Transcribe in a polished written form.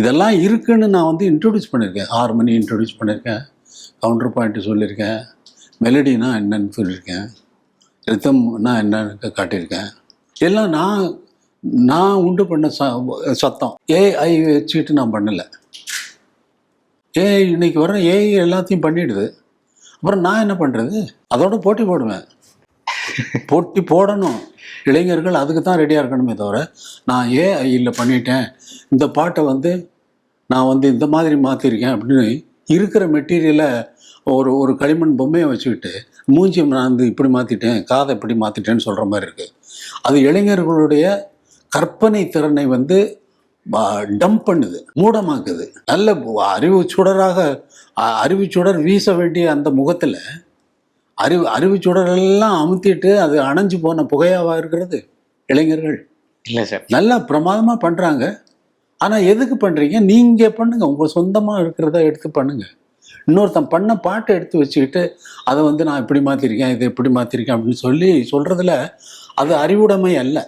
இதெல்லாம் இருக்குன்னு நான் வந்து இன்ட்ரடியூஸ் பண்ணியிருக்கேன். ஹார்மனி இன்ட்ரடியூஸ் பண்ணியிருக்கேன், கவுண்டர் பாயிண்ட்டு சொல்லியிருக்கேன், மெலடினா என்னன்னு சொல்லியிருக்கேன், ரித்தம்னா என்னன்னு காட்டியிருக்கேன். எல்லாம் நான் உண்டு பண்ண சத்தம். ஏஐ வச்சுக்கிட்டு நான் பண்ணலை. ஏஐ இன்னைக்கு வர ஏஐ எல்லாத்தையும் பண்ணிடுது. அப்புறம் நான் என்ன பண்ணுறது? அதோட போட்டி போடுவேன். போட்டி போடணும். இளைஞர்கள் அதுக்கு தான் ரெடியாக இருக்கணுமே தவிர, நான் ஏஐயில் பண்ணிட்டேன், இந்த பாட்டை வந்து நான் வந்து இந்த மாதிரி மாற்றிருக்கேன் அப்படின்னு இருக்கிற மெட்டீரியலை ஒரு களிமண் பொம்மையை வச்சுக்கிட்டு மூஞ்சி நான் வந்து இப்படி மாற்றிட்டேன், காதை இப்படி மாற்றிட்டேன்னு சொல்கிற மாதிரி இருக்குது. அது இளைஞர்களுடைய கற்பனை திறனை வந்து டம்ப் பண்ணுது, மூடமாக்குது. நல்ல அறிவு சுடர் வீச வேண்டிய அந்த முகத்தில் அறிவு சுடரெல்லாம் அமுத்திட்டு அது அணைஞ்சு போன புகையாவா இருக்கிறது இளைஞர்கள்? இல்லை சார், நல்லா பிரமாதமாக பண்ணுறாங்க. ஆனால் எதுக்கு பண்ணுறீங்க? நீங்கள் பண்ணுங்க, உங்கள் சொந்தமாக இருக்கிறத எடுத்து பண்ணுங்க. இன்னொருத்தன் பண்ண பாட்டை எடுத்து வச்சுக்கிட்டு அதை வந்து நான் இப்படி மாற்றிருக்கேன், இதை எப்படி மாற்றிருக்கேன் அப்படின்னு சொல்கிறதுல அது அறிவுடைமை அல்ல.